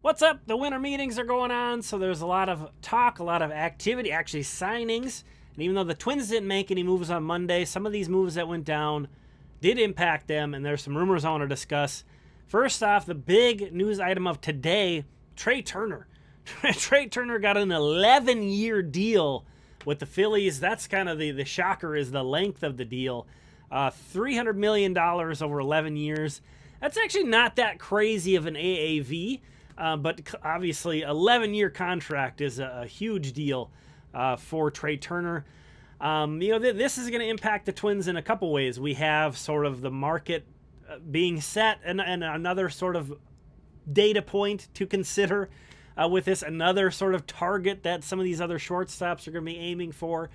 What's up? The winter meetings are going on, so there's a lot of talk, a lot of activity, actually signings. And even though the Twins didn't make any moves on Monday, some of these moves that went down did impact them, and there's some rumors I want to discuss. First off, the big news item of today, Trea Turner. Trea Turner got an 11-year deal with the Phillies. That's kind of the shocker, is the length of the deal. $300 million over 11 years. That's actually not that crazy of an AAV. But obviously, 11-year contract is a huge deal for Trea Turner. This is going to impact the Twins in a couple ways. We have sort of the market being set, and another sort of data point to consider with this, another sort of target that some of these other shortstops are going to be aiming for.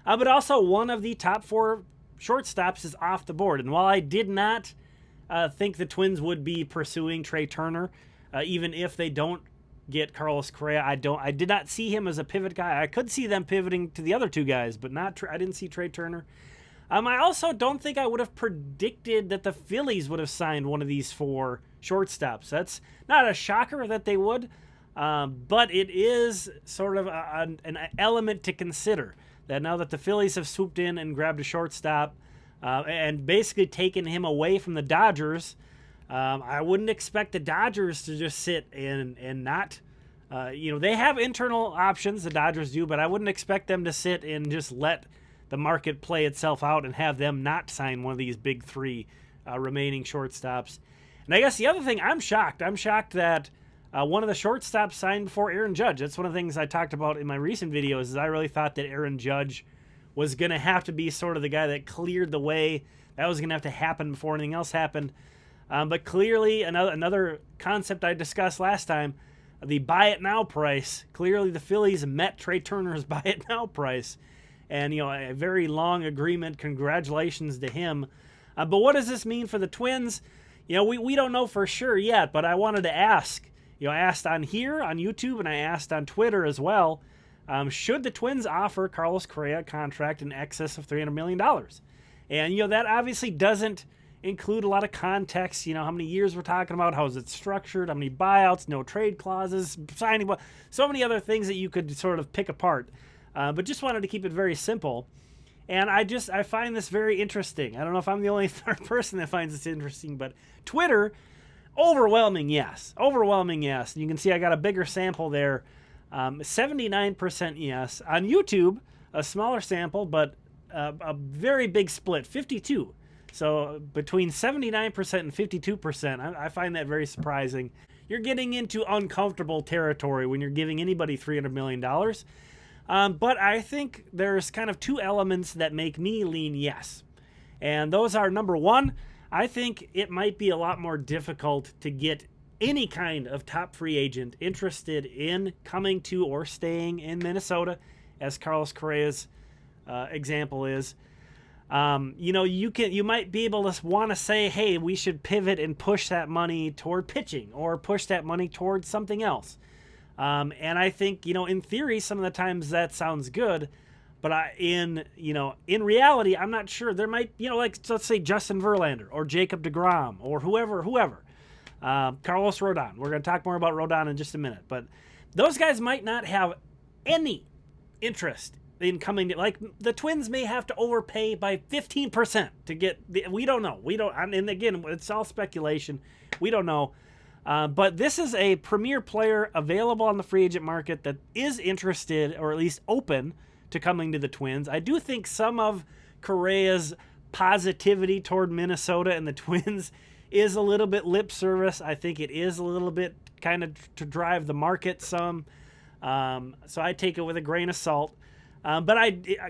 But also, one of the top 4 shortstops is off the board. And while I did not think the Twins would be pursuing Trea Turner, even if they don't get Carlos Correa, I did not see him as a pivot guy. I could see them pivoting to the other 2 guys, but I didn't see Trea Turner. I also don't think I would have predicted that the Phillies would have signed one of these 4 shortstops. That's not a shocker that they would, but it is sort of an element to consider, that now that the Phillies have swooped in and grabbed a shortstop and basically taken him away from the Dodgers, I wouldn't expect the Dodgers to just sit and not, they have internal options, the Dodgers do, but I wouldn't expect them to sit and just let the market play itself out and have them not sign one of these big 3 remaining shortstops. And I guess the other thing, I'm shocked that one of the shortstops signed before Aaron Judge. That's one of the things I talked about in my recent videos, is I really thought that Aaron Judge was going to have to be sort of the guy that cleared the way. That was going to have to happen before anything else happened. But clearly, another concept I discussed last time, the buy it now price. Clearly, the Phillies met Trea Turner's buy it now price, and a very long agreement. Congratulations to him. But what does this mean for the Twins? We don't know for sure yet. But I wanted to ask. I asked on here on YouTube, and I asked on Twitter as well. Should the Twins offer Carlos Correa a contract in excess of $300 million? And that obviously doesn't include a lot of context, how many years we're talking about, how is it structured, how many buyouts, no trade clauses, signing, so many other things that you could sort of pick apart. But just wanted to keep it very simple. And I find this very interesting. I don't know if I'm the only third person that finds this interesting, but Twitter, overwhelming yes. You can see I got a bigger sample there. 79% yes. On YouTube, a smaller sample, but a very big split, 52%. So between 79% and 52%, I find that very surprising. You're getting into uncomfortable territory when you're giving anybody $300 million. But I think there's kind of 2 elements that make me lean yes. And those are, number 1, I think it might be a lot more difficult to get any kind of top free agent interested in coming to or staying in Minnesota, as Carlos Correa's example is. You might be able to want to say, hey, we should pivot and push that money toward pitching or push that money towards something else. And I think, in theory, some of the times that sounds good, but in reality, I'm not sure. There might, let's say Justin Verlander or Jacob deGrom or whoever, Carlos Rodón. We're going to talk more about Rodón in just a minute, but those guys might not have any interest in coming to, like, the Twins may have to overpay by 15% to get we don't know. And again, it's all speculation. We don't know. But this is a premier player available on the free agent market that is interested, or at least open to coming to the Twins. I do think some of Correa's positivity toward Minnesota and the Twins is a little bit lip service. I think it is a little bit kind of to drive the market some. So I take it with a grain of salt. But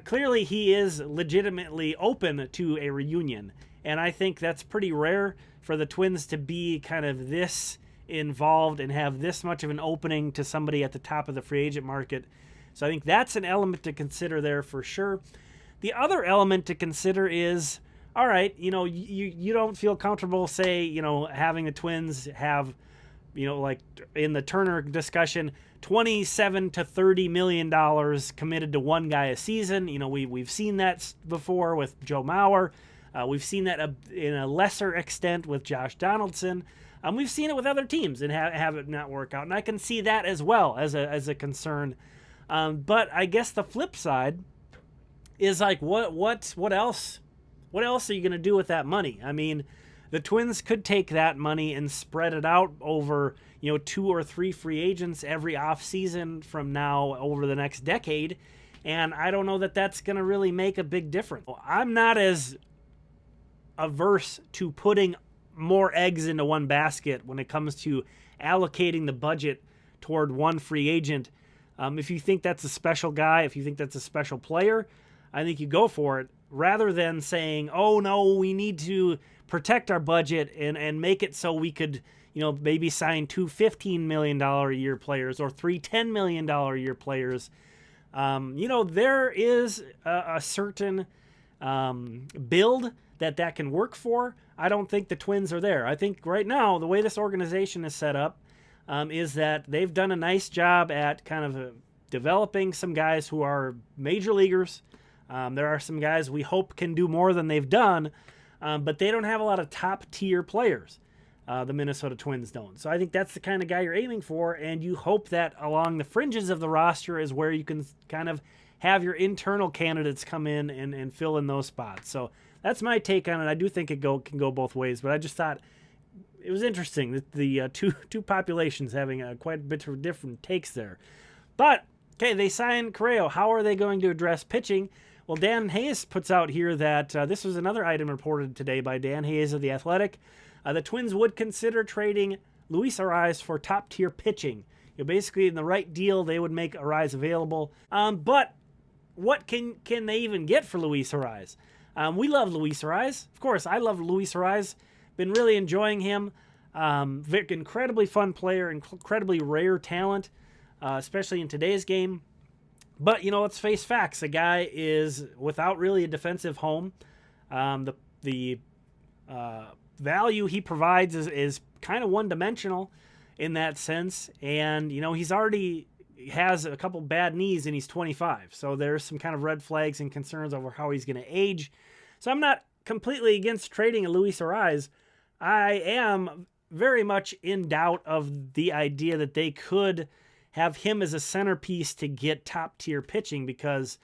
clearly he is legitimately open to a reunion. And I think that's pretty rare for the Twins to be kind of this involved and have this much of an opening to somebody at the top of the free agent market. So I think that's an element to consider there for sure. The other element to consider is, all right, you don't feel comfortable, say, having the Twins have, like in the Turner discussion, $27 to $30 million committed to one guy a season. We've seen that before with Joe Mauer. We've seen that in a lesser extent with Josh Donaldson. We've seen it with other teams and have it not work out, and I can see that as well as a concern. But I guess the flip side is like, what else? What else are you going to do with that money? I mean, the Twins could take that money and spread it out over 2 or 3 free agents every offseason from now over the next decade, and I don't know that that's going to really make a big difference. I'm not as averse to putting more eggs into one basket when it comes to allocating the budget toward one free agent. If you think that's a special guy, if you think that's a special player, I think you go for it, rather than saying, oh no, we need to protect our budget and make it so we could, maybe sign 2 $15 million a year players or 3 $10 million a year players. There is a certain build that can work for. I don't think the Twins are there. I think right now, the way this organization is set up, is that they've done a nice job at kind of developing some guys who are major leaguers. There are some guys we hope can do more than they've done, but they don't have a lot of top-tier players. The Minnesota Twins don't. So I think that's the kind of guy you're aiming for, and you hope that along the fringes of the roster is where you can kind of have your internal candidates come in and fill in those spots. So that's my take on it. I do think it can go both ways, but I just thought it was interesting that the two populations having quite a bit of different takes there. But, okay, they signed Correa. How are they going to address pitching? Well, Dan Hayes puts out here that this was another item reported today by Dan Hayes of The Athletic. The Twins would consider trading Luis Arraez for top-tier pitching. Basically, in the right deal, they would make Arraez available. But what can they even get for Luis Arraez? We love Luis Arraez. Of course, I love Luis Arraez. Been really enjoying him. Incredibly fun player, incredibly rare talent, especially in today's game. But, let's face facts. The guy is without really a defensive home. The value he provides is kind of one-dimensional in that sense. And, he's already has a couple bad knees and he's 25. So there's some kind of red flags and concerns over how he's going to age. So I'm not completely against trading a Luis Arraez. I am very much in doubt of the idea that they could have him as a centerpiece to get top-tier pitching, because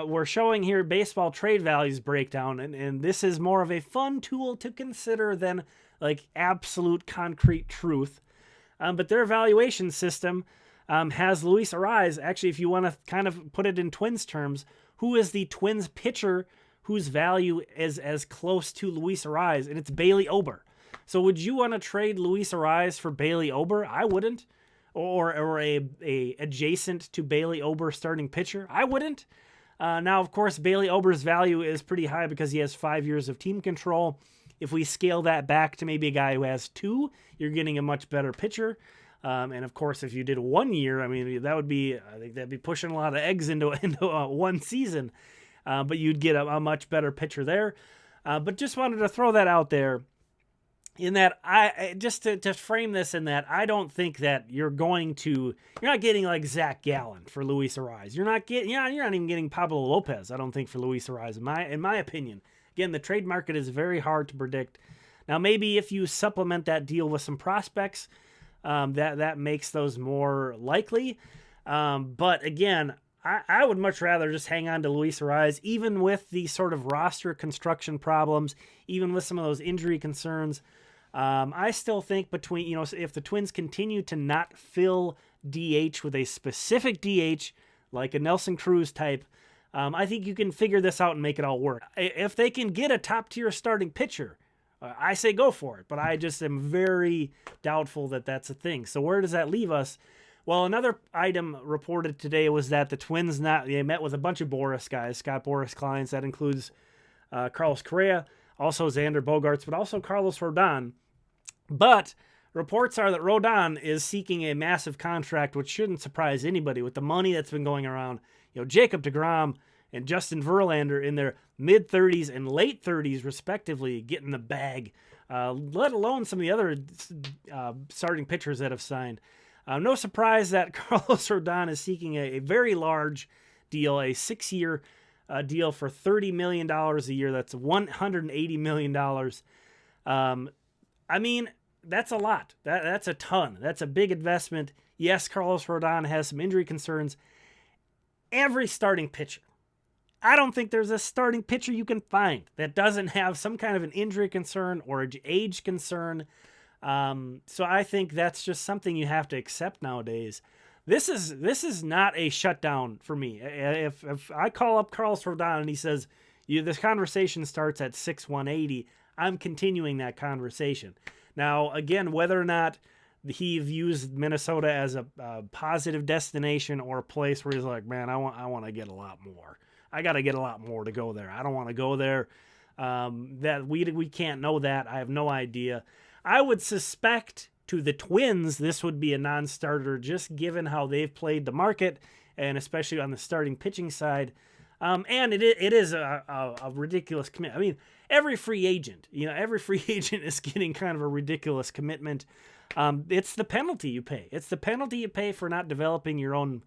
we're showing here baseball trade values breakdown, and this is more of a fun tool to consider than like absolute concrete truth. But their evaluation system has Luis Arraez. Actually, if you want to kind of put it in Twins terms, who is the Twins pitcher whose value is as close to Luis Arraez? And it's Bailey Ober. So would you want to trade Luis Arraez for Bailey Ober? I wouldn't. Or a adjacent to Bailey Ober starting pitcher? I wouldn't. Now, of course, Bailey Ober's value is pretty high because he has 5 years of team control. If we scale that back to maybe a guy who has 2, you're getting a much better pitcher. And of course, if you did 1 year, I mean, I think that'd be pushing a lot of eggs into one season. But you'd get a much better pitcher there. But just wanted to throw that out there. In that, just to frame this in that, I don't think that you're not getting like Zach Gallen for Luis Arraez. You're not even getting Pablo Lopez, I don't think, for Luis Arraez, in my opinion. Again, the trade market is very hard to predict. Now, maybe if you supplement that deal with some prospects, that makes those more likely. But again, I would much rather just hang on to Luis Arraez, even with the sort of roster construction problems, even with some of those injury concerns. I still think if the Twins continue to not fill DH with a specific DH, like a Nelson Cruz type, I think you can figure this out and make it all work. If they can get a top-tier starting pitcher, I say go for it, but I just am very doubtful that that's a thing. So where does that leave us? Well, another item reported today was that the Twins they met with a bunch of Boras guys, Scott Boras clients. That includes Carlos Correa, also Xander Bogaerts, but also Carlos Rodón. But reports are that Rodón is seeking a massive contract, which shouldn't surprise anybody with the money that's been going around. Jacob deGrom and Justin Verlander in their mid-30s and late 30s, respectively, getting the bag, let alone some of the other starting pitchers that have signed. No surprise that Carlos Rodón is seeking a very large deal, a 6-year deal for $30 million a year. That's $180 million. I mean, that's a lot. That's a ton. That's a big investment. Yes, Carlos Rodón has some injury concerns. Every starting pitcher, I don't think there's a starting pitcher you can find that doesn't have some kind of an injury concern or an age concern. So I think that's just something you have to accept nowadays. This is not a shutdown for me. If I call up Carlos Rodón and he says, this conversation starts at 6-180, I'm continuing that conversation. Now, again, whether or not he views Minnesota as a positive destination or a place where he's like, man, I want to get a lot more. I got to get a lot more to go there. I don't want to go there. That we can't know that. I have no idea. I would suspect to the Twins, this would be a non-starter just given how they've played the market, and especially on the starting pitching side. And it is a ridiculous commitment. I mean, every free agent is getting kind of a ridiculous commitment. It's the penalty you pay. It's the penalty you pay for not developing your own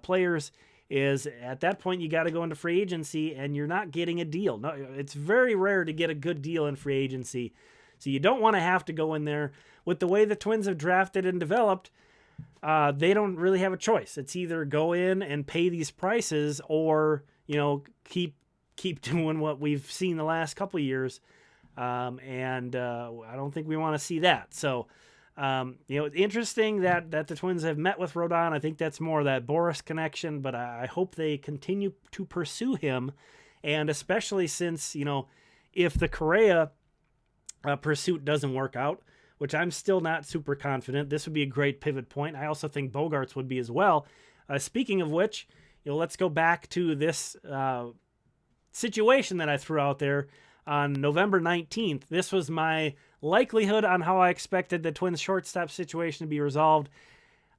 players. Is at that point you got to go into free agency and you're not getting a deal. No, it's very rare to get a good deal in free agency. So you don't want to have to go in there. With the way the Twins have drafted and developed, they don't really have a choice. It's either go in and pay these prices or, keep doing what we've seen the last couple of years. I don't think we want to see that. So, it's interesting that the Twins have met with Rodón. I think that's more of that Boris connection, but I hope they continue to pursue him. And especially since, if the Correa pursuit doesn't work out, which I'm still not super confident, this would be a great pivot point. I also think Bogaerts would be as well. Speaking of which, let's go back to this situation that I threw out there on November 19th. This was my likelihood on how I expected the Twins shortstop situation to be resolved.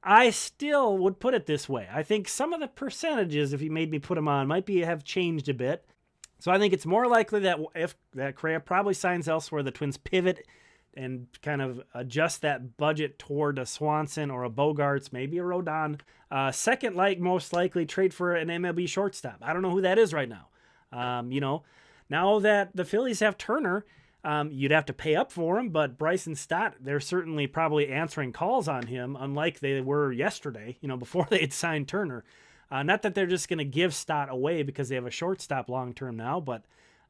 I still would put it this way. I think some of the percentages, if you made me put them on, have changed a bit. So I think it's more likely that if that Correa probably signs elsewhere, the Twins pivot and kind of adjust that budget toward a Swanson or a Bogaerts, maybe a Rodón. Second, most likely trade for an MLB shortstop. I don't know who that is right now. Now that the Phillies have Turner, you'd have to pay up for him, but Bryson Stott, they're certainly probably answering calls on him, unlike they were yesterday, before they had signed Turner. Not that they're just going to give Stott away because they have a shortstop long-term now, but,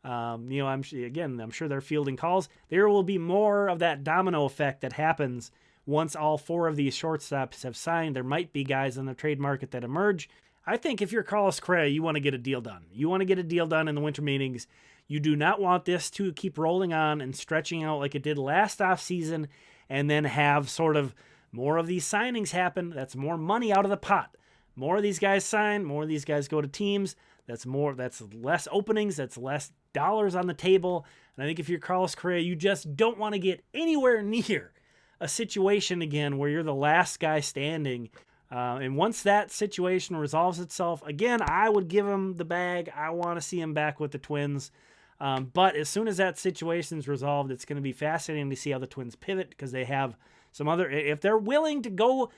I'm sure they're fielding calls. There will be more of that domino effect that happens once all four of these shortstops have signed. There might be guys on the trade market that emerge. I think if you're Carlos Correa, you want to get a deal done. You want to get a deal done in the winter meetings. You do not want this to keep rolling on and stretching out like it did last offseason and then have sort of more of these signings happen. That's more money out of the pot. More of these guys sign, more of these guys go to teams. That's less openings, that's less dollars on the table. And I think if you're Carlos Correa, you just don't want to get anywhere near a situation again where you're the last guy standing. And once that situation resolves itself, again, I would give him the bag. I want to see him back with the Twins. But as soon as that situation's resolved, it's going to be fascinating to see how the Twins pivot because they have some other, if they're willing to go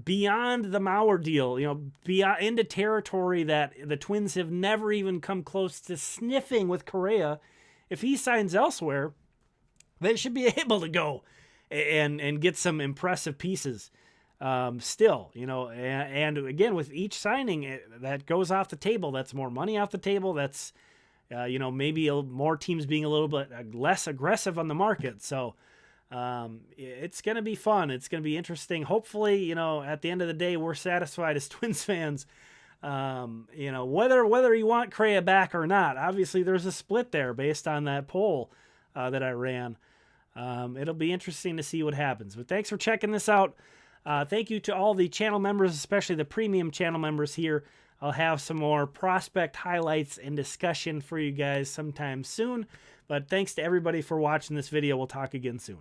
beyond the Mauer deal, beyond into territory that the Twins have never even come close to sniffing with Correa. If he signs elsewhere, they should be able to go and get some impressive pieces still, and again, with each signing that goes off the table, that's more money off the table. That's, maybe more teams being a little bit less aggressive on the market. So, it's going to be fun. It's going to be interesting. Hopefully, at the end of the day, we're satisfied as Twins fans, whether you want Correa back or not. Obviously, there's a split there based on that poll that I ran. It'll be interesting to see what happens. But thanks for checking this out. Thank you to all the channel members, especially the premium channel members here. I'll have some more prospect highlights and discussion for you guys sometime soon. But thanks to everybody for watching this video. We'll talk again soon.